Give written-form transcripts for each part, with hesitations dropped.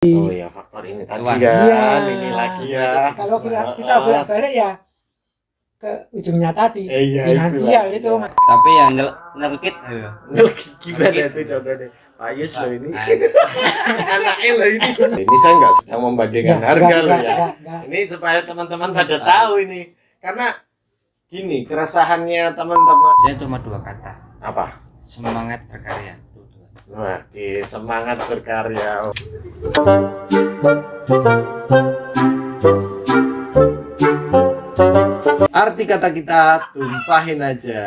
Oh ya, faktor ini tadi Tuan. kan, Iya. ini lagi ya. Kalau kita bolak-balik ya ke ujungnya tadi, Iya, finansial itu itu. lagi. Tapi yang nyelekit Gimana itu contohnya? Pak Yus loh ini. Anaknya loh ini. Ini saya nggak sedang membandingkan harga loh ya. Enggak. Ini supaya teman-teman pada tahu ini. Karena gini, keresahannya teman-teman. saya cuma 2 kata. Apa? Semangat berkarya. Oke, semangat berkarya. Arti kata kita tumpahin aja.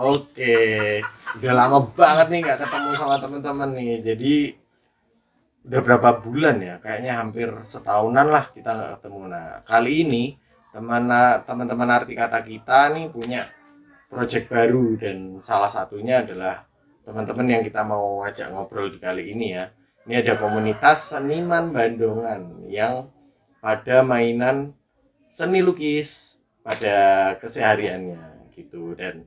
Oke, udah lama banget nih nggak ketemu sama teman-teman nih. Jadi udah berapa bulan ya? Kayaknya hampir setahunan lah kita nggak ketemu. Nah, kali ini teman-teman arti kata kita nih punya project baru dan salah satunya adalah teman-teman yang kita mau ajak ngobrol di kali ini ya. Ini ada komunitas seniman Bandongan yang pada mainan seni lukis pada kesehariannya gitu. Dan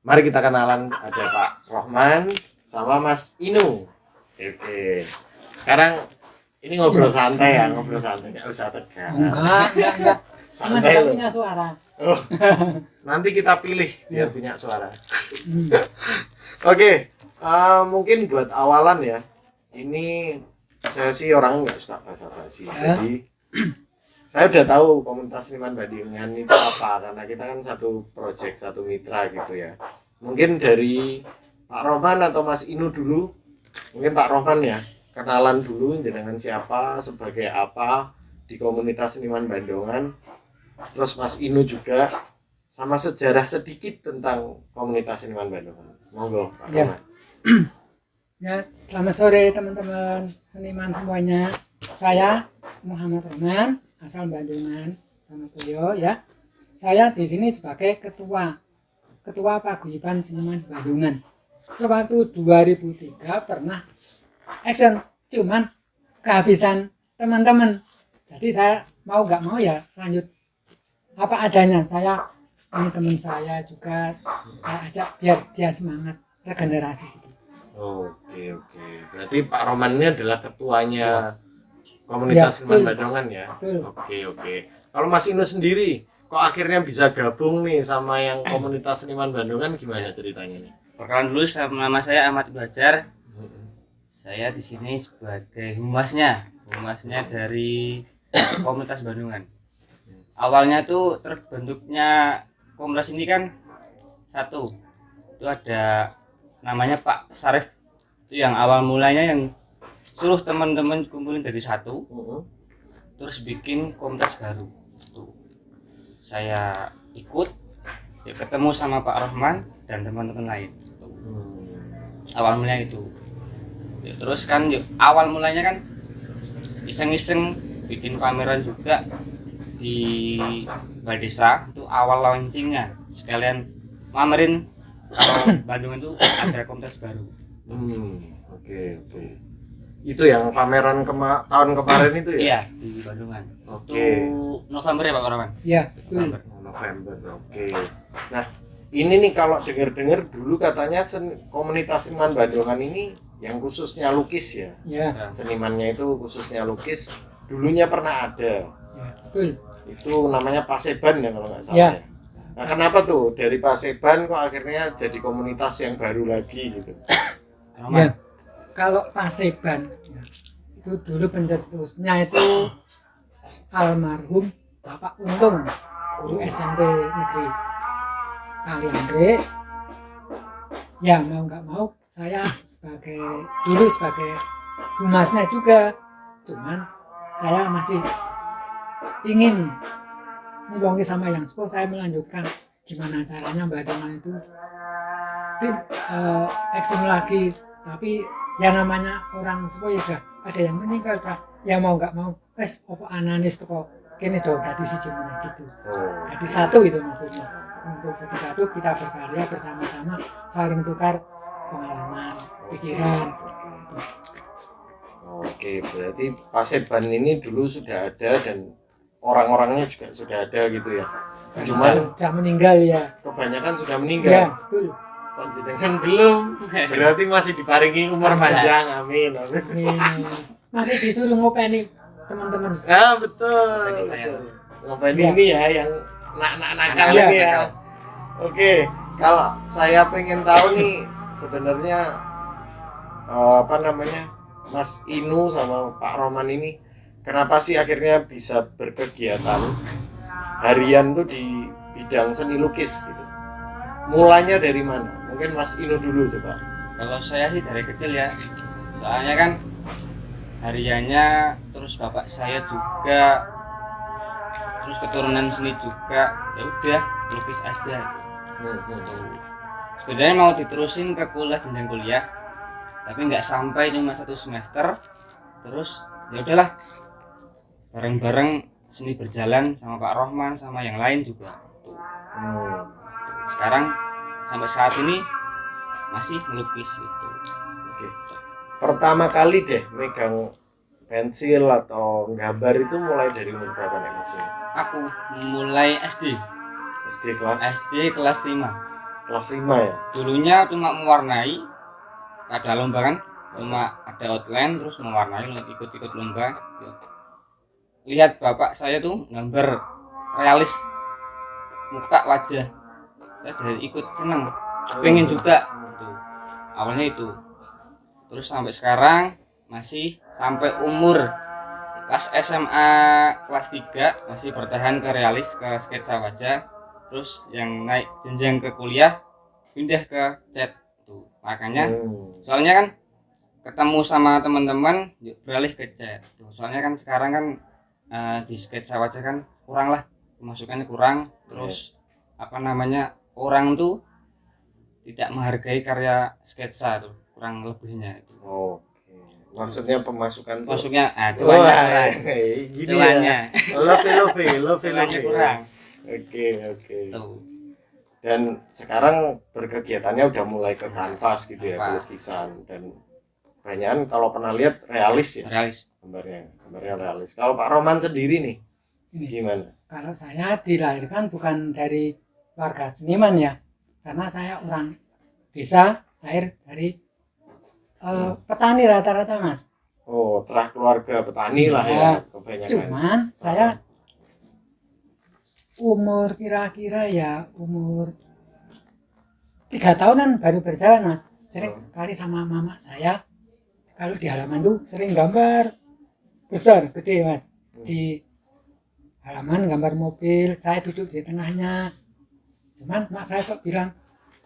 mari kita kenalan, ada Pak Rohman sama Mas Inu. Oke. Sekarang ini ngobrol santai ya, ngobrol santai, nggak usah tegang. Enggak. Cuma Santai kita loh. punya suara. Oh, nanti kita pilih biar punya suara. Oke, mungkin buat awalan ya. Ini saya sih orang nggak suka basa-basi. Jadi saya udah tahu komunitas seniman Bandongan itu apa, karena kita kan satu project, satu mitra gitu ya. Mungkin dari Pak Rohman atau Mas Inu dulu. Mungkin Pak Rohman ya, kenalan dulu dengan siapa, sebagai apa di komunitas seniman Bandongan. Terus Mas Inu juga sama sejarah sedikit tentang komunitas seniman Bandongan. Monggo Pak Ya. Rohman. Ya, selamat sore teman-teman seniman semuanya. Saya Muhammad Rohman, asal Bandungan, Tanah ya. Saya di sini sebagai ketua paguyuban seniman Bandungan. Sewaktu 2003 pernah action, cuman kehabisan teman-teman. Jadi saya mau nggak mau ya lanjut apa adanya. Ini teman saya juga saya ajak biar dia semangat regenerasi gitu. Oke. Berarti Pak Rohman ini adalah ketuanya komunitas seniman betul. Bandongan ya. Betul. Oke. Kalau Mas Inu sendiri, kok akhirnya bisa gabung nih sama yang komunitas seniman Bandongan, gimana ceritanya nih? Perkenalan dulu, nama saya Ahmad Bajar. Saya di sini sebagai humasnya dari komunitas Bandungan. Awalnya tuh terbentuknya komunitas ini kan satu, itu ada namanya Pak Sarif, itu yang awal mulanya yang suruh teman-teman kumpulin dari satu, terus bikin komunitas baru. Tuh. Saya ikut, ya ketemu sama Pak Rohman dan teman-teman lain. Tuh. Awal mulanya itu. Ya, terus kan awal mulanya kan iseng-iseng bikin pameran juga di Balai Desa, itu awal launchingnya, sekalian pamerin kalau Bandung itu ada komunitas baru. Oke. Itu yang pameran tahun kemarin itu ya? Iya, di Bandungan. Oke. Itu November ya Pak Roman? Ya, betul. November. Oke. Nah, ini nih kalau dengar-dengar dulu katanya komunitas seniman Bandongan ini yang khususnya lukis ya. Ya, Senimannya itu khususnya lukis. Dulunya pernah ada. ya, betul. Itu namanya Paseban ya kalau nggak salah. Ya. Ya. Nah, kenapa tuh dari Paseban kok akhirnya jadi komunitas yang baru lagi gitu? Ya, kalau Paseban ya, itu dulu pencetusnya itu almarhum Bapak Untung, guru SMP negeri Kaliangge. Ya mau nggak mau saya dulu sebagai humasnya juga, cuman saya masih ingin ngomongin sama yang sepuh, saya melanjutkan gimana caranya Bandungan itu action lagi. Tapi ya namanya orang sepuh ya udah ada yang meninggal, udah ya mau nggak mau opo ananis kok kini dong jadi siji meneh gitu. Jadi satu itu maksudnya, untuk jadi satu kita berkarya bersama-sama, saling tukar pengalaman, pikiran. Oke, berarti Paseban ini dulu sudah ada dan orang-orangnya juga sudah ada gitu ya. Cuman Sudah meninggal ya. kebanyakan sudah Ya, meninggal. betul. Kok jenengan belum? Berarti masih diparingi umur panjang. Amin. Amin. masih disuruh ngopeni teman-teman. Ah betul. Ngopeni saya. Betul. Ngopeni Iya. ini ya yang nakal Iya. ini ya. Oke, kalau saya pengen tahu nih sebenarnya apa namanya Mas Inu sama Pak Roman ini kenapa sih akhirnya bisa berkegiatan harian tuh di bidang seni lukis gitu? Mulanya dari mana? Mungkin Mas Inu dulu coba. Kalau saya sih dari kecil ya, soalnya kan hariannya, terus bapak saya juga, terus keturunan seni juga, ya udah lukis aja. Tuh. Sebenarnya mau diterusin ke jenjang kuliah, tapi nggak sampai cuma 1 semester. Terus ya udahlah, bareng-bareng seni berjalan sama Pak Rohman sama yang lain juga. Tuh. Sekarang sampai saat ini masih melukis gitu. Oke. Pertama kali deh megang pensil atau gambar itu mulai dari umur berapa nih Mas ini? Aku mulai SD kelas 5. Kelas 5 ya? Dulunya cuma mewarnai, ada lomba kan, cuma ada outline terus mewarnai, ikut-ikut lomba. Lihat bapak saya tuh gambar realis muka wajah, saya jadi ikut seneng, pengen juga. Tuh. Awalnya itu, terus sampai sekarang masih sampai umur pas SMA kelas 3 masih bertahan ke realis, ke sketsa wajah. Terus yang naik jenjang ke kuliah pindah ke cat tuh, makanya soalnya kan ketemu sama teman-teman beralih ke cat tuh. Soalnya kan sekarang kan di sketsa wajah kan kurang lah, pemasukannya kurang, terus apa namanya, orang tuh tidak menghargai karya sketsa tuh, kurang lebihnya itu. Oke. Maksudnya pemasukan tuh. Masuknya cuannya kurang. Gini Cuannya. Ya. Cuannya kurang. Oke. Tuh. Dan sekarang berkegiatannya udah mulai ke kanvas gitu ya, Kanvas. pelukisan, dan banyakan kalau pernah lihat realis ya Realis. gambarnya realis. Kalau Pak Roman sendiri nih Ini. gimana? Kalau saya dilahirkan bukan dari keluarga seniman ya, karena saya orang desa, lahir dari petani rata-rata Mas. Oh, terah keluarga petani lah ya, Ya, kebanyakan. Cuman saya umur kira-kira ya umur 3 tahunan baru berjalan Mas. Sering kali sama mama saya kalau di halaman tuh sering gambar besar gede Mas, di halaman gambar mobil, saya duduk di tengahnya. Cuman mak saya sok bilang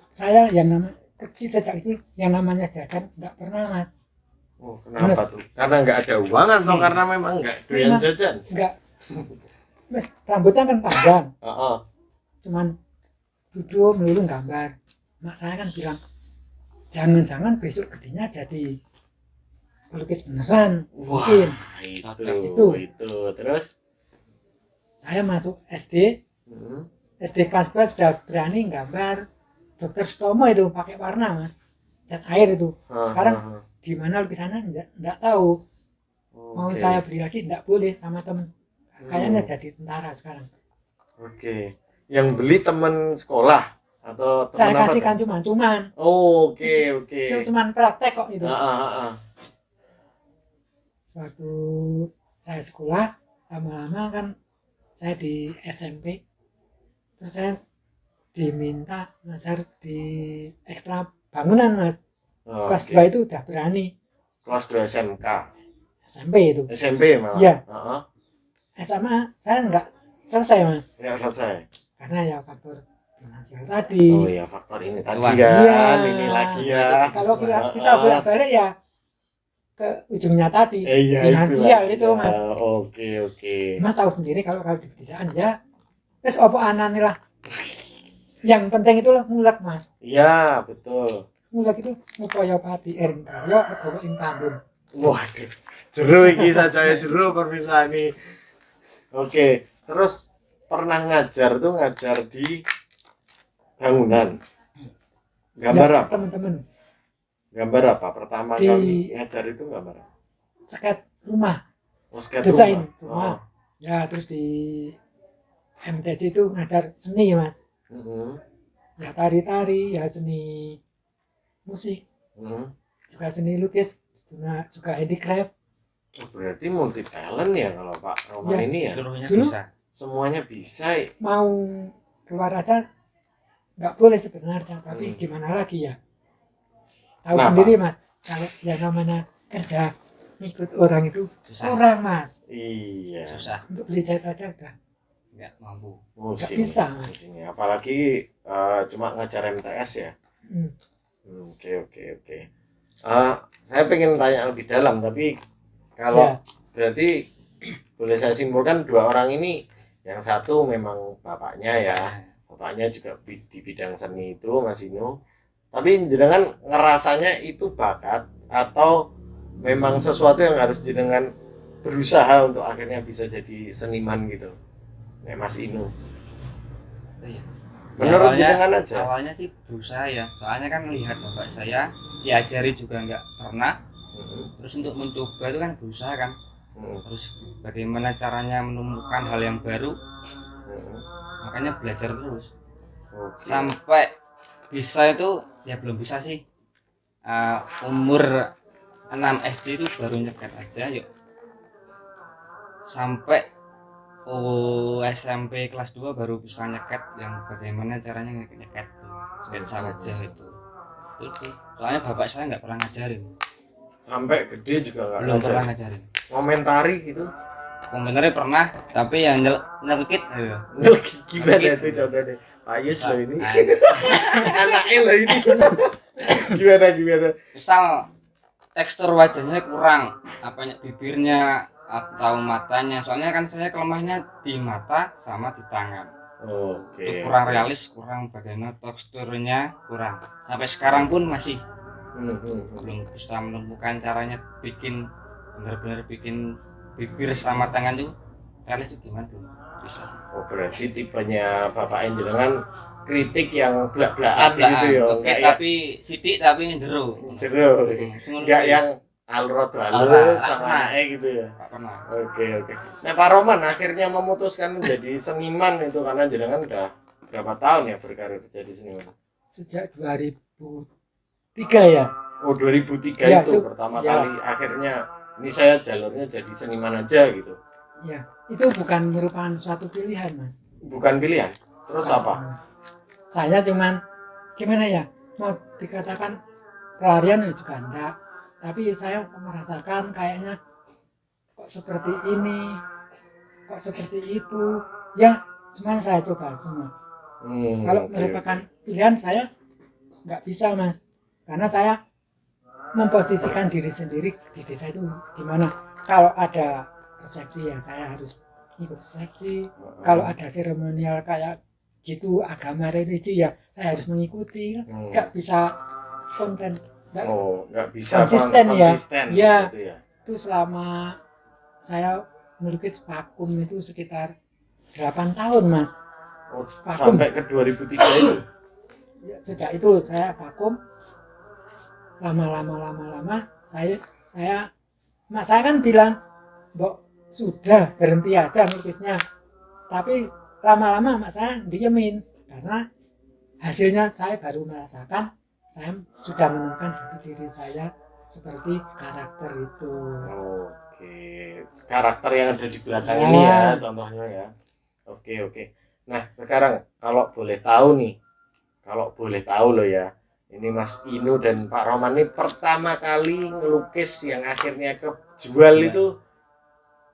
saya yang nama kecil sejak itu yang namanya jajan nggak pernah Mas. Oh, kenapa tuh? Karena nggak ada uang atau karena memang nggak doyan Memang jajan? nggak. Mas, rambutnya kan panjang, Heeh. cuman duduk melulu gambar. Mak saya kan bilang jangan-jangan besok gedenya jadi pelukis beneran. Wah, Mungkin itu. Terus saya masuk SD, hmm, SD kelas 2 sudah berani gambar Dokter Stomo itu pakai warna Mas, cat air itu. Sekarang gimana lukisannya enggak tahu. Mau oke. saya beli lagi enggak boleh sama temen. Kayaknya jadi tentara sekarang. Oke. Yang beli teman sekolah atau teman Saya apa kasihkan tuh? cuman Oh, oke. itu cuman praktek kok itu. Suatu saya sekolah, lama-lama kan saya di SMP, terus saya diminta ngajar di ekstra bangunan Mas. Kelas Oke. 2 itu udah berani. Kelas 2 SMK. SMP itu. SMP malah. Iya. Heeh. SMA saya nggak selesai Mas, Nggak selesai. karena ya faktor finansial tadi. Oh ya, faktor ini tadi Uang. kan. Iya. Ini lagi ya. Kalau kita bolak-balik ya ke ujungnya tadi, Iya, finansial itulah. itu Mas. Oke. Mas tahu sendiri kalau di pedesaan ya terus apa anane lah. Yang penting itu lah mulak Mas. Iya, betul. Mulak itu ngupaya pati ering karya legowo ing pandum. Waduh, jeru iki saja jeru pemirsa ini. Oke, terus pernah ngajar di bangunan. Gambar Ya, apa? teman-teman Gambar apa? Pertama Di- kali ngajar itu gambar apa? sket rumah Oh, sketch desain rumah. rumah. Ya terus di MTC itu ngajar seni Mas. Oh. Ya tari-tari, ya seni musik, juga seni lukis, juga handicraft. Berarti multi talent ya kalau Pak Roman Ya, ini ya. Seluruhnya Dulu- bisa. Semuanya bisa. Mau keluar aja nggak boleh sebenarnya, tapi gimana lagi ya? Tahu Kenapa? sendiri mas, kalau yang namanya kerja ikut orang itu Susah. orang mas, Iya. Susah, untuk beli cat aja udah nggak mampu. nggak bisa. Musimnya. Apalagi cuma ngajar MTS ya. Hmm. Oke. Saya pengen tanya lebih dalam, tapi kalau Ya. berarti boleh saya simpulkan dua orang ini, yang satu memang bapaknya ya, bapaknya juga di bidang seni itu Mas Inu. Tapi jenengan ngerasanya itu bakat atau memang sesuatu yang harus jenengan berusaha untuk akhirnya bisa jadi seniman gitu, kayak Mas Inu. Iya. Menurut awalnya, jenengan aja. awalnya sih berusaha ya, soalnya kan lihat bapak saya diajari juga nggak pernah, terus untuk mencoba itu kan berusaha kan, terus bagaimana caranya menemukan hal yang baru, makanya belajar terus Oke. sampai bisa itu ya belum bisa sih. Umur 6 SD itu baru nyekat aja yuk, sampai SMP kelas 2 baru bisa nyekat yang bagaimana caranya nyekat tuh sketsa wajah itu sih. Soalnya bapak saya nggak pernah ngajarin, Sampai gede juga nggak belum ngajar. pernah ngajarin. Komentari gitu. Komentarnya pernah, tapi yang nyelkit Gimana Sakit. itu contoh deh. Pak Yus loh ini. Nah, Anaknya loh ini. Gimana? misal tekstur wajahnya kurang, apanya bibirnya atau matanya, soalnya kan saya kelemahnya di mata sama di tangan. Oke. Itu kurang realis, kurang bagaimana teksturnya kurang. Sampai sekarang pun masih belum bisa menemukan caranya bikin benar-benar bikin bibir sama tangan itu realis itu gimana, belum bisa. Oh, berarti tipenya Bapak Enjenengan kritik yang belak-belakan gitu ya. Enggak ya tapi sidik tapi jero. jero. Enggak yang alrot halus sama pernah. anaknya gitu ya. Nggak pernah. Oke. Nah, Pak Roman akhirnya memutuskan menjadi seniman itu karena jenengan udah berapa tahun ya berkarir jadi seniman? Sejak 2003 ya. Oh, 2003 Ya, itu itu, pertama ya. kali akhirnya ini saya jalurnya jadi seniman aja gitu. Ya, itu bukan merupakan suatu pilihan mas. Bukan pilihan. Terus apa? Saya cuman gimana ya, mau dikatakan pelarian ya juga enggak, tapi saya merasakan kayaknya kok seperti ini, kok seperti itu, ya semuanya saya coba semua. Kalau Oke. merupakan pilihan saya nggak bisa mas, karena saya memposisikan diri sendiri di desa itu gimana. Kalau ada resepsi ya saya harus ikut resepsi, kalau ada seremonial kayak gitu agama religi ya saya harus mengikuti, nggak bisa konten, nggak bisa konsisten ya. Ya. gitu ya. Itu selama saya melukis vakum itu sekitar 8 tahun mas. Oh, Vakum. sampai ke 2003 itu. Ya, sejak itu saya vakum, lama saya mak saya kan bilang, "Mbok, sudah berhenti aja melukisnya." Tapi lama-lama mak saya diemin karena hasilnya saya baru merasakan saya sudah menemukan jati diri saya seperti karakter itu. Oke, karakter yang ada di belakang Ya. ini ya contohnya ya. Oke. Nah, sekarang kalau boleh tahu loh ya, ini Mas Inu dan Pak Roman ini pertama kali ngelukis yang akhirnya kejual itu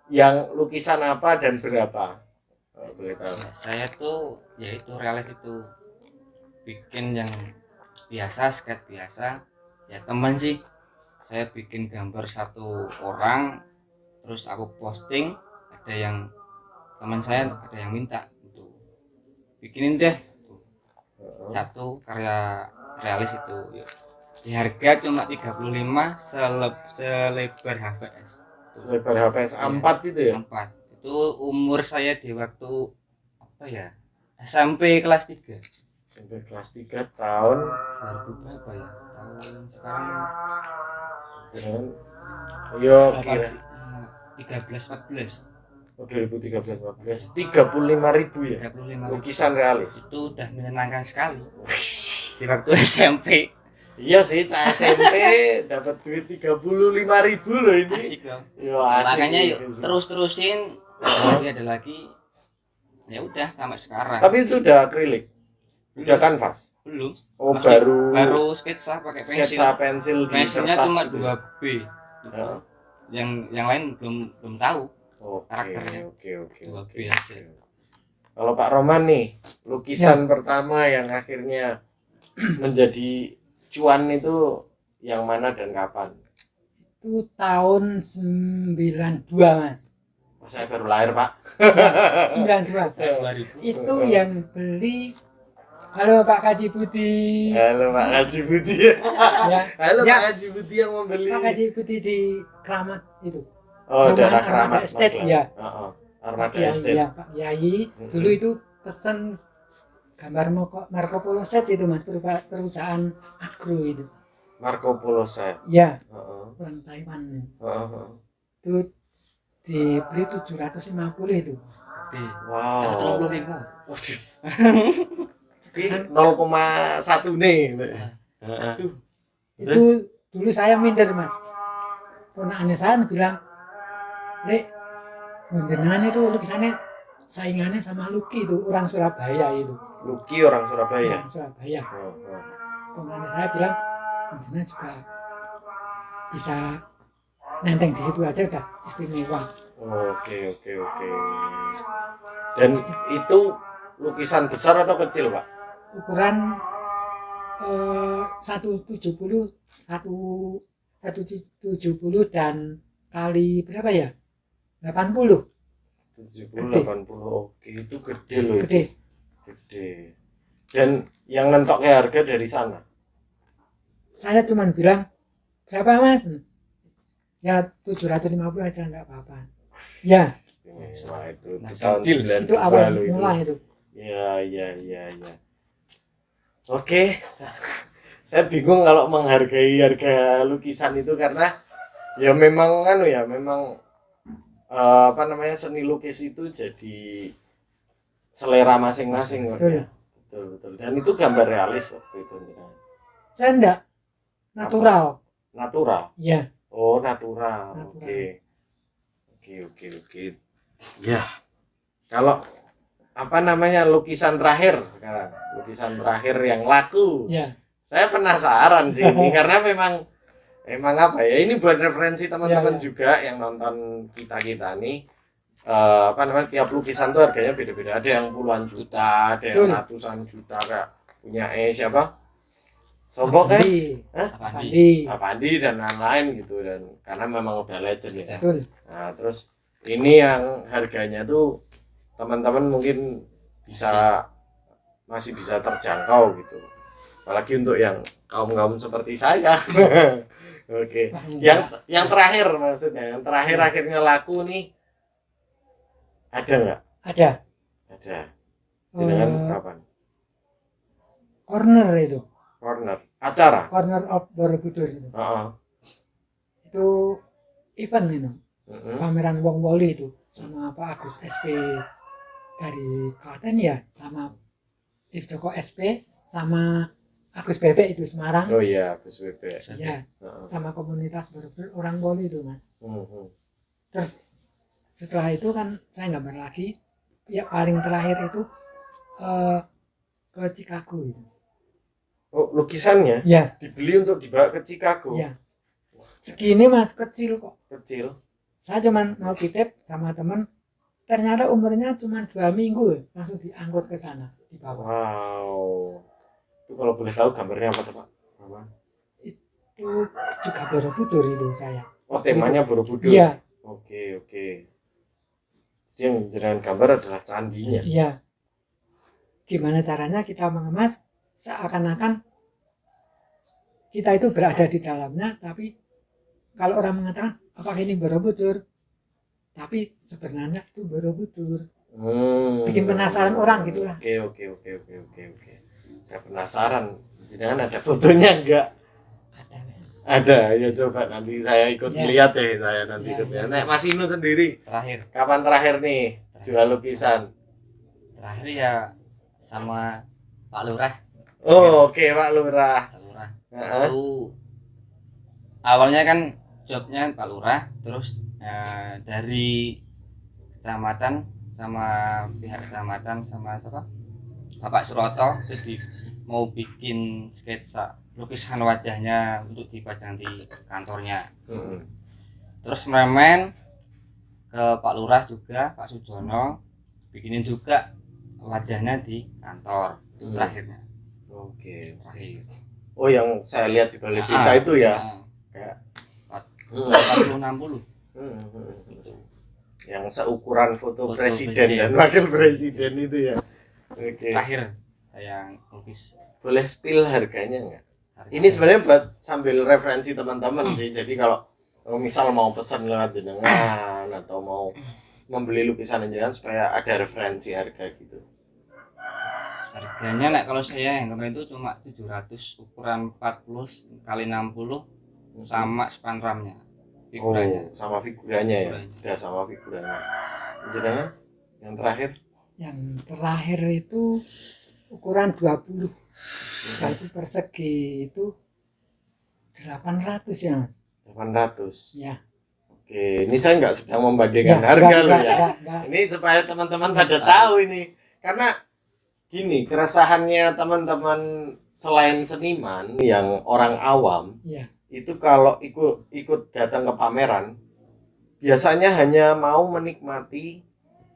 yang lukisan apa dan berapa? Kalau boleh tahu. Ya, saya tuh yaitu realis itu bikin yang biasa, skate biasa ya, teman sih. Saya bikin gambar satu orang, terus aku posting, ada yang teman saya ada yang minta itu bikinin deh tuh, satu karya realis itu yuk. Di harga cuma 35 selebar HVS. Selebar HVS A4 itu ya? 4. Itu umur saya di waktu apa ya? SMP kelas 3. Sampai kelas 3 tahun 2000 berapa ya? Tahun sekarang dengan yo kira 13 14. 2013-14 35.000 ya 35.000. lukisan realis. Itu udah menyenangkan sekali. Di waktu SMP Iya sih, cah SMP dapat duit 35.000 loh ini. Asik dong. Yo asik. Makanya yuk gitu. terus-terusin. Nanti ada lagi. Ya udah sampai sekarang. Tapi itu udah akrilik. Udah kanvas. Belum. Oh, Masih baru sketsa pakai pensil. sketsa pensil di Pensilnya kertas cuma gitu. 2B. Ya. Yang lain belum tahu. Oke, Karakternya. oke. 2B aja. Kalau Pak Roman nih, lukisan pertama yang akhirnya menjadi cuan itu yang mana dan kapan? Itu tahun 92 Mas. Oh, saya baru lahir, Pak. 92. Saya 2000. Itu yang beli. Halo Pak Kaji Putih. Halo Pak Haji Budi. Ya. Halo Ya. Pak Haji Budi yang membeli. Pak Kaji Putih di Keramat itu. Oh, Perumahan daerah Armada Keramat. Estate, Magelang. ya. Heeh. Armada Kiai, Estate. ya, Pak Kiai. Dulu itu pesen gambar Marco Polo set itu Mas, perusahaan agro itu. Marco Polo set. Ya, Heeh. orang Taiwan. Heeh. Itu dibeli 750 itu. Gede. Wow. 30.000. Waduh. Ini 0,1 nih. Heeh. Itu dulu saya minder Mas. Ponakannya saya bilang, "Dek, jenengan itu lukisannya saingannya sama Lucky itu, orang Surabaya itu." Lucky orang Surabaya. Orang Surabaya. Oh, oh. Ponakannya saya bilang, jenengan juga bisa nenteng di situ aja udah istimewa. Oke. Dan itu lukisan besar atau kecil, Pak? Ukuran 170 dan kali berapa ya? 80. 70 Gede. 80. Oke, itu gede loh. Gede. Gede. Dan yang nentoknya harga dari sana. Saya cuman bilang, berapa Mas? Ya 750 aja enggak apa-apa. Ya, Istimewa itu. Itu Nah, tahun deal. 92 itu awal loh itu. mula itu. Ya. Oke. Saya bingung kalau menghargai harga lukisan itu karena ya memang seni lukis itu jadi selera masing-masing kok ya. Betul. Dan itu gambar realis waktu itu. Saya enggak natural. Natural. Ya, Oh, natural. Natural. Oke. Ya. Kalau lukisan terakhir sekarang, lukisan terakhir yang laku. ya. Saya penasaran sih ini karena memang apa ya, ini buat referensi teman-teman Ya. juga yang nonton kita nih. Tiap lukisan tuh harganya beda-beda, ada yang puluhan juta, ada yang Betul. ratusan juta kayak punya siapa? Sombong kan? Avandi. Avandi dan lain-lain gitu, dan karena memang udah legend ya. Betul. Nah, terus ini yang harganya tuh teman-teman mungkin masih bisa terjangkau gitu. Apalagi untuk yang kaum seperti saya. Oke. Yang terakhir maksudnya, yang terakhir akhirnya laku nih. Ada nggak? Ada. Ada. Dengan Eh, kapan? corner itu. Corner. Acara. Corner of Borobudur itu. Heeh. Itu event itu. Heeh. Pameran Wong Woli itu sama Pak Agus SP dari Klaten ya, sama Joko SP sama Agus Bebek itu Semarang. Oh iya, Gus Bebek. Ya, Heeh. sama komunitas Borobudur orang Woli itu Mas. Mhm. Terus setelah itu kan saya gambar lagi, ya paling terakhir itu ke Chicago itu. Oh, lukisannya Ya, dibeli untuk dibawa ke Chicago. ya. Segini Mas, kecil kok. Kecil. Saya cuman mau titip sama temen, ternyata umurnya cuma 2 minggu langsung diangkut ke sana, dibawa. Wow. Itu kalau boleh tahu gambarnya apa tuh, Pak? Apa? Itu juga Borobudur itu saya. Oh, temanya Borobudur. Iya, Oke. Jadi yang jenengan gambar adalah candinya. iya. Gimana caranya kita mengemas seakan-akan kita itu berada di dalamnya, tapi kalau orang mengatakan apakah ini Borobudur, tapi sebenarnya itu Borobudur. Bikin penasaran orang gitulah. Oke. Saya penasaran. Jangan ada fotonya enggak? Ada. Ada. Ya coba nanti saya ikut Ya. lihat deh, saya nanti Ya, ikut ya. lihat. Nek Mas Inu sendiri, Terakhir kapan terakhir nih jual lukisan? ya sama Pak Lurah. Oh, oke Pak Lurah. Pak Lurah. Heeh. Itu awalnya kan jobnya Pak Lurah, terus dari kecamatan sama pihak kecamatan sama siapa Bapak Suroto jadi mau bikin sketsa lukisan wajahnya untuk dipajang di kantornya. Heeh. Terus meremen ke Pak Lurah juga, Pak Sujono bikinin juga wajahnya di kantor. Itu terakhirnya. Oke. Terakhir. Oh, yang saya lihat di balai desa itu ya. Kayak 40 60 hmm. Yang seukuran foto Foto presiden presiden. dan wakil presiden itu ya. Oke. terakhir saya lukis. Boleh spill harganya nggak? Harga. Ini sebenarnya buat sambil referensi teman-teman sih. Jadi kalau misal mau pesan lewat jenengan atau mau membeli lukisan jenengan supaya ada referensi harga gitu. Harganya kalau saya yang kemarin itu cuma 700 ukuran 40 kali 60 sama spanramnya figurannya. Sama figuranya ya. Figuranya. Udah sama figuranya. Jenengan yang terakhir Yang terakhir itu ukuran 20. Berarti persegi itu 800 ya Mas. 800. Ya. Oke, ini saya nggak sedang membandingkan Ya, harga loh ya. enggak. Ini supaya teman-teman pada tahu ini. Karena gini, keresahannya teman-teman selain seniman yang orang awam, Ya. itu kalau ikut datang ke pameran biasanya hanya mau menikmati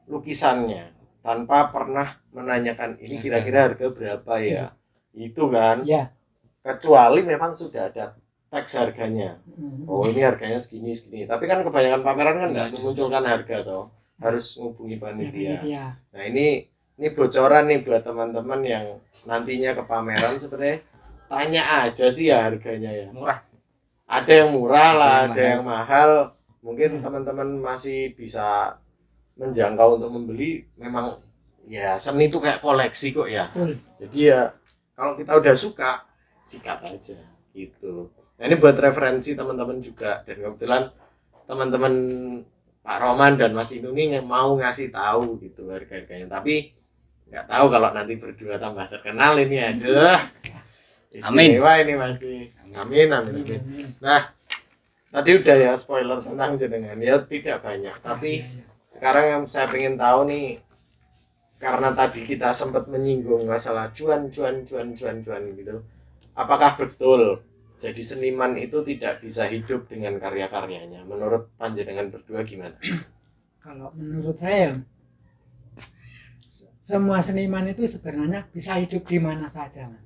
lukisannya tanpa pernah menanyakan ini kira-kira harga berapa ya. Itu kan. Ya. Kecuali memang sudah ada teks harganya. Mm. Oh, ini harganya segini. Tapi kan kebanyakan pameran kan nggak memunculkan harga toh. Harus menghubungi panitia. Ya. Nah, ini bocoran nih buat teman-teman yang nantinya ke pameran sebenarnya tanya aja sih ya harganya ya. Murah. Ada yang murah lah, Ada yang ada yang mahal. Mungkin teman-teman masih bisa menjangkau untuk membeli. Memang ya seni itu kayak koleksi kok ya. Betul. Jadi ya kalau kita udah suka sikat aja gitu. Nah, ini buat referensi teman-teman juga, dan kebetulan teman-teman Pak Roman dan Mas Inung yang mau ngasih tahu gitu harga-harganya. Tapi nggak tahu kalau nanti berdua tambah terkenal ini, aduh. Istimewa ini pasti. Amin. Nah, tadi udah ya spoiler tentang jenengan ya, tidak banyak. Tapi sekarang yang saya pengen tahu nih, karena tadi kita sempat menyinggung masalah cuan gitu. Apakah betul jadi seniman itu tidak bisa hidup dengan karya-karyanya? Menurut panjenengan berdua gimana? Kalau menurut saya semua seniman itu sebenarnya bisa hidup di mana saja, Mas.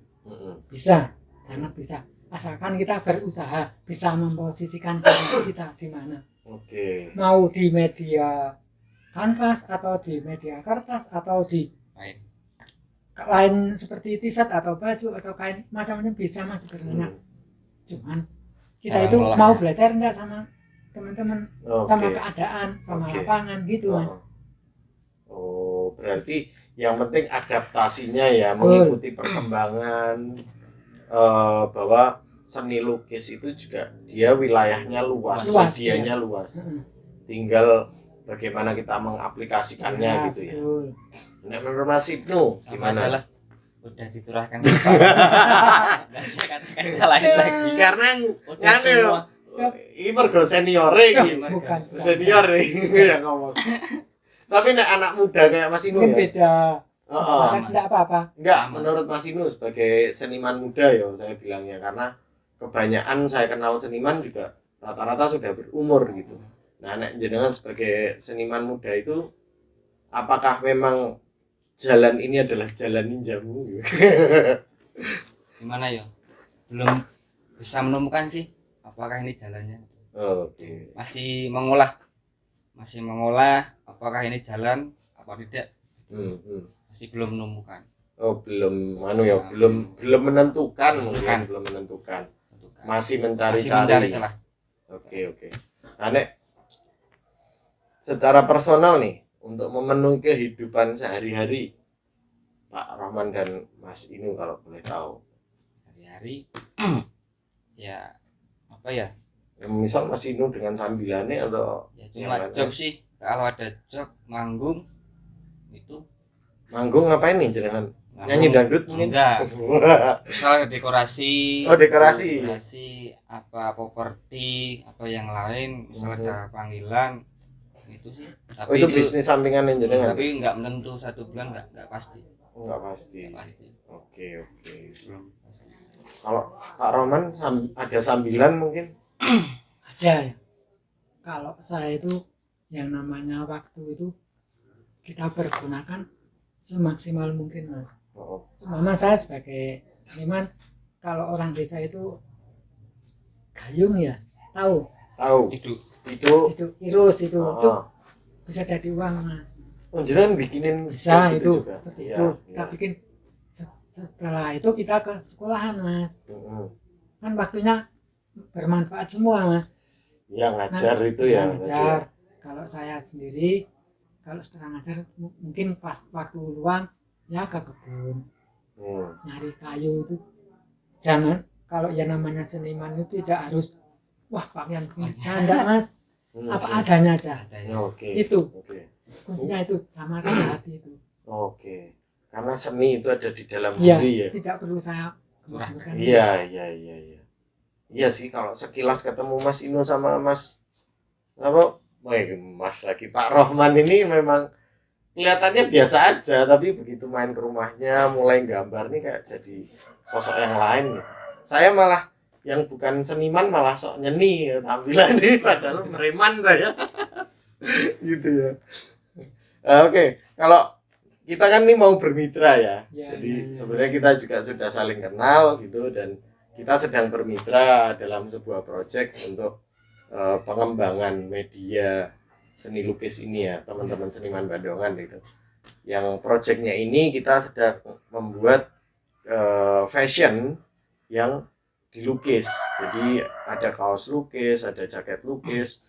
Bisa, sangat bisa. Asalkan kita berusaha, bisa memposisikan karya kita di mana. Oke. Mau di media kanvas atau di media kertas atau di lain seperti t-shirt atau baju atau kain, macam-macam bisa Mas sebenarnya. Cuman kita itu mau belajar enggak sama teman-teman, sama keadaan, sama lapangan gitu Mas. Oh, berarti yang penting adaptasinya ya, mengikuti perkembangan, bahwa seni lukis itu juga dia wilayahnya luas medianya luas. Tinggal bagaimana kita mengaplikasikannya ya, gitu ya. Nah, menurut Mas Ibnu gimana? Udah diturahkan ke Pak. Dan saya katakan lain lagi. Karena udah semua. Ini mergo senior iki. Bukan. Senior yang ngomong. Tapi nek anak muda kayak Mas Inu ya. Beda. Enggak apa-apa. Enggak, menurut Mas Inu sebagai seniman muda ya saya bilangnya, karena kebanyakan saya kenal seniman juga rata-rata sudah berumur gitu. Nah, nek jenengan sebagai seniman muda itu apakah memang jalan ini adalah jalan ninjamu? Gimana ya? Belum bisa menemukan sih apakah ini jalannya. Oke. Masih mengolah apakah ini jalan apa tidak. Masih belum menemukan. Oh, belum belum menentukan. Masih mencari-cari. Oke. Nah, nek secara personal nih, untuk memenuhi kehidupan sehari-hari Pak Rahman dan Mas Inu kalau boleh tahu. Hari-hari ya apa ya? Misal Mas Inu dengan sambilannya atau ya cuma job sih. Kalau ada job manggung itu. Manggung ngapain nih jenengan? Nyanyi dangdut mungkin? Enggak. Misal dekorasi. Oh, dekorasi. Dekorasi apa properti apa yang lain, misal ada panggilan itu sih. Oh, itu bisnis sampingan yang jenengan. Tapi enggak menentu 1 bulan enggak pasti. Enggak pasti. Enggak pasti. Oke. Belum pasti. Kalau Pak Roman ada sambilan mungkin? Ada ya. Kalau saya itu yang namanya waktu itu kita pergunakan semaksimal mungkin, Mas. Oh. Mama saya sebagai seniman, kalau orang desa itu gayung ya, tahu Itu itu irus itu Oh. bisa jadi uang, Mas. Jenengan bikinin Bisa kayak itu juga? seperti Ya, itu ya. kita bikin setelah itu kita ke sekolahan, Mas. Kan waktunya bermanfaat semua, Mas. Ya ngajar Nah, itu ya. ngajar. Kalau saya sendiri kalau setelah ngajar mungkin pas waktu luang ya ke kebun nyari kayu itu. Jangan, kalau ya namanya seniman itu tidak harus wah pakaian begini, enggak, Mas. Apa adanya aja. Oke. Itu Oke. kuncinya itu sama hati itu. Oke. Karena seni itu ada di dalam Iya, diri ya. tidak perlu saya gembur-gemburkan. Iya. Iya sih, kalau sekilas ketemu Mas Ino sama Mas apa? Mas lagi Pak Rohman ini memang kelihatannya biasa aja, tapi begitu main ke rumahnya mulai gambar nih kayak jadi sosok yang lain gitu. Saya malah yang bukan seniman malah sok nyeni ya, tampilan ini padahal mereman saya. Gitu ya. Oke, kalau kita kan nih mau bermitra ya. Ya, Jadi sebenarnya kita juga sudah saling kenal gitu, dan kita sedang bermitra dalam sebuah proyek untuk pengembangan media seni lukis ini ya, teman-teman seniman Bandungan gitu. Yang proyeknya ini kita sedang membuat fashion yang dilukis. Jadi ada kaos lukis, ada jaket lukis,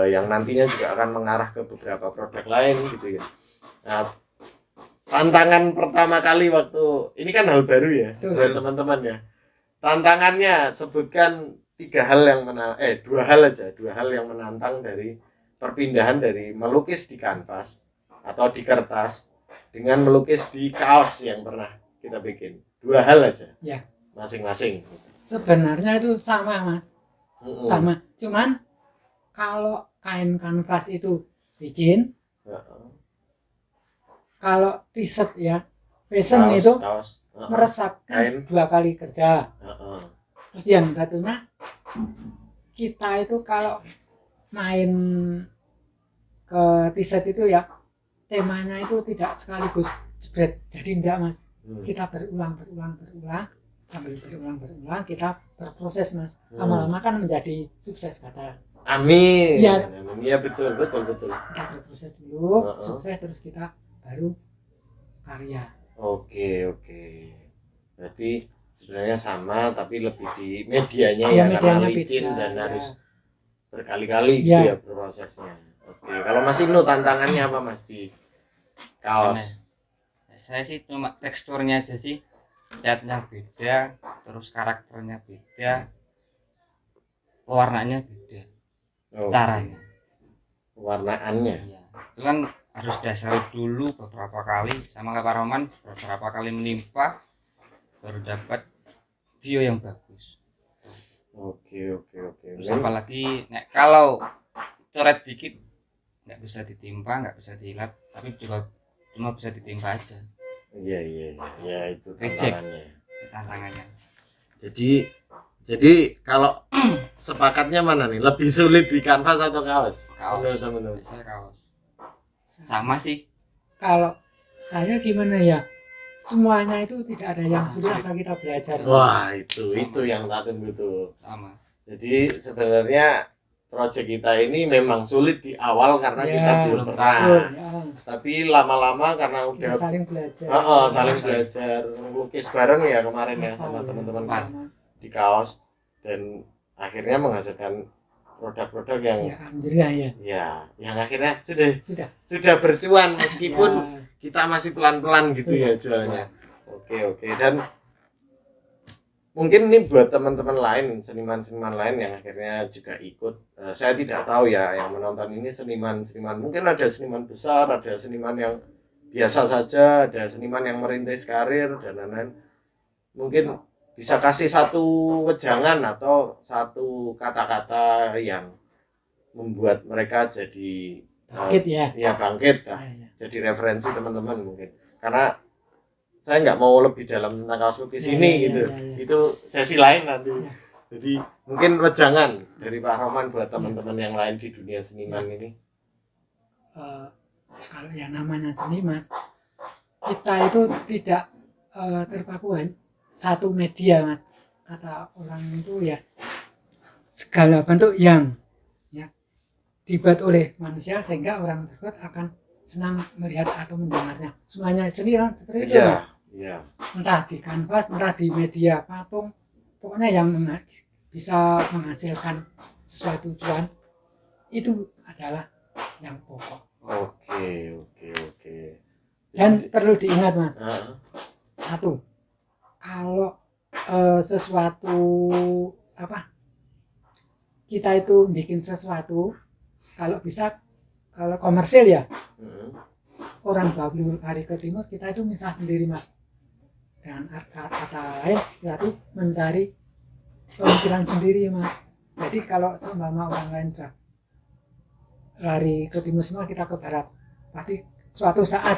yang nantinya juga akan mengarah ke beberapa produk lain gitu ya. Nah, tantangan pertama kali waktu ini kan hal baru ya buat teman-teman ya. Tantangannya sebutkan dua hal yang menantang dari perpindahan dari melukis di kanvas atau di kertas dengan melukis di kaos yang pernah kita bikin. 2 hal aja. Ya. Masing-masing. Sebenarnya itu sama, Mas. Sama. Cuman kalau kain kanvas itu licin, kalau t-shirt ya fashion Kaos, itu kaos. meresapkan Kain. 2 kali kerja. Terus yang satunya kita itu kalau main ke t-shirt itu ya temanya itu tidak sekaligus jebret, jadi enggak, Mas. Kita berulang sambil berulang kita berproses, Mas. Lama-lama kan menjadi sukses kata. Amin. Iya. Amin. Iya betul. Kita berproses dulu, sukses terus kita baru karya. Oke. Berarti sebenarnya sama tapi lebih di medianya Iya, ya, karena medianya licin beda, dan ya. harus berkali-kali Ya. gitu ya prosesnya. Oke, kalau Mas Inu tantangannya apa Mas di kaos? Saya sih cuma teksturnya aja sih, catnya beda, terus karakternya beda, warnanya beda, caranya. Warnaannya. Iya. Itu kan harus dasar dulu beberapa kali sama Pak Roman, beberapa kali menimpa baru dapat video yang bagus. Oke. Terus apalagi kalau coret dikit nggak bisa ditimpa, nggak bisa diilat, tapi cuma bisa ditimpa aja. Iya, itu Reject. tantangannya. Jadi kalau sepakatnya mana nih? Lebih sulit di kanvas atau kaos? Kaos. Teman-teman. Saya kaos. Sama sih. Kalau saya gimana ya? Semuanya itu tidak ada yang sulit asal kita belajar. Wah, itu yang tak tunggu tuh. Sama. Jadi sebenarnya proyek kita ini memang sulit di awal karena Ya, kita belum belum pernah. Betul, ya. Tapi lama-lama karena Kita udah saling belajar. saling belajar lukis bareng ya kemarin ya sama teman-teman di kaos, dan akhirnya menghasilkan produk-produk yang Ya, alhamdulillah ya. ya yang akhirnya sudah Sudah. bercuan meskipun Ya. kita masih pelan-pelan gitu ya jualnya. Oke. Dan mungkin ini buat teman-teman lain, seniman-seniman lain yang akhirnya juga ikut. Saya tidak tahu ya yang menonton ini seniman mungkin ada seniman besar, ada seniman yang biasa saja, ada seniman yang merintis karir dan lain-lain. Mungkin bisa kasih satu wejangan atau satu kata-kata yang membuat mereka jadi bangkit ya. Ya bangkit lah. Ya, ya. Jadi referensi teman-teman mungkin. Karena saya nggak mau lebih dalam tentang kaos lukis Ya, ini ya, gitu. ya, ya. Itu sesi lain nanti. Ya. Jadi mungkin wejangan dari Pak Roman buat teman-teman yang lain di dunia seniman ini. Kalau yang namanya seni Mas, kita itu tidak terpaku satu media Mas. Kata orang itu ya segala bentuk yang ya dibuat oleh manusia sehingga orang tersebut akan senang melihat atau mendengarnya. Semuanya seni kan seperti itu Mas. Iya. Entah di kanvas, entah di media patung, pokoknya yang bisa menghasilkan sesuatu cuan itu adalah yang pokok. Oke. Dan perlu diingat Mas, Heeh. satu, kalau sesuatu kita itu bikin sesuatu, kalau bisa, kalau komersil ya, orang 20 hari ke timur kita itu misah sendiri Mas. Dengan kata lain kita tuh mencari pemikiran sendiri Mas. Jadi kalau seumpama orang lain lari ke timur semua, kita ke barat, pasti suatu saat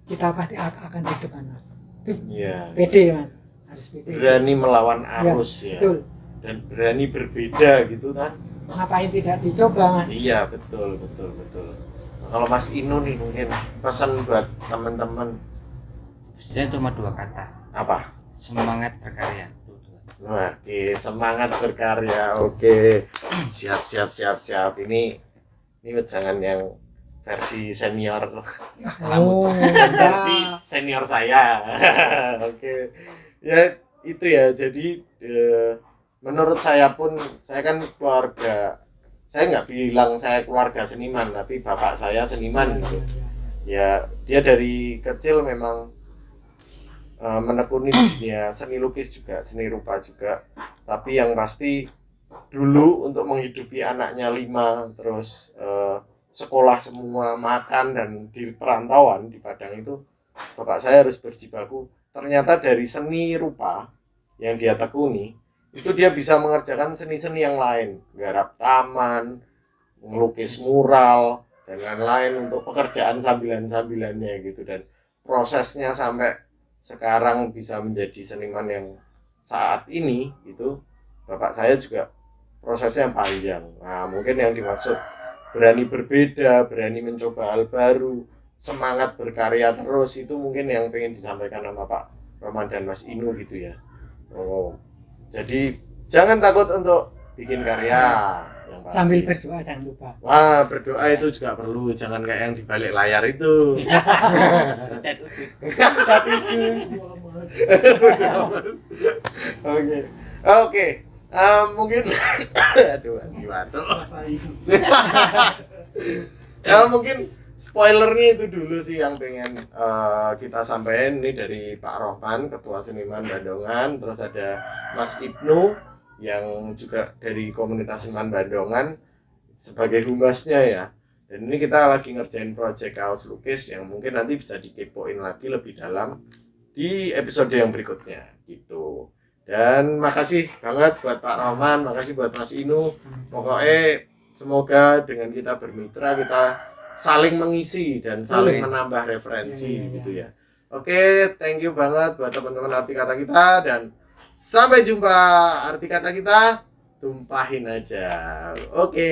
kita pasti akan di depan Mas. Itu pede Mas, harus pede. Berani melawan arus ya. Betul. Dan berani berbeda gitu kan. Ngapain tidak dicoba Mas? Iya betul. Nah, kalau Mas Inu nih mungkin pesan buat teman-teman Saya cuma 2 kata. apa? Semangat berkarya. Oke, semangat berkarya. Oke. Siap. Ini wejangan yang versi senior. Oh, Versi senior saya. Oke. Ya itu ya. Jadi menurut saya pun, saya kan keluarga, saya nggak bilang saya keluarga seniman, tapi bapak saya seniman gitu. Ya dia dari kecil memang menekuni dunia seni lukis juga, seni rupa juga. Tapi yang pasti dulu untuk menghidupi anaknya 5, terus sekolah semua, makan, dan di perantauan di Padang itu, bapak saya harus berjibaku. Ternyata dari seni rupa yang dia tekuni itu dia bisa mengerjakan seni-seni yang lain, garap taman, melukis mural, dan lain-lain untuk pekerjaan sambilan-sambilannya gitu. Dan prosesnya sampai sekarang bisa menjadi seniman yang saat ini itu, bapak saya juga prosesnya panjang. Nah mungkin yang dimaksud berani berbeda, berani mencoba hal baru, semangat berkarya terus, itu mungkin yang pengen disampaikan sama Pak Roman dan Mas Inu gitu ya. Jadi jangan takut untuk bikin karya yang pasti. Sambil berdoa jangan lupa. Wah, berdoa itu juga perlu, jangan kayak yang di balik layar itu. Oke. Mungkin aduh batuk. Mungkin spoilernya itu dulu sih yang pengen kita sampaikan. Ini dari Pak Rohman, Ketua Seniman Bandongan, terus ada Mas Ibnu yang juga dari komunitas seniman Bandongan sebagai humasnya ya. Dan ini kita lagi ngerjain project kaos lukis yang mungkin nanti bisa dikepoin lagi lebih dalam di episode yang berikutnya gitu. Dan makasih banget buat Pak Rohman, makasih buat Mas Inu. Pokoknya semoga dengan kita bermitra, kita saling mengisi dan saling menambah referensi gitu ya. Oke, thank you banget buat teman-teman arti kata kita, dan sampai jumpa. Arti kata kita, tumpahin aja. Oke.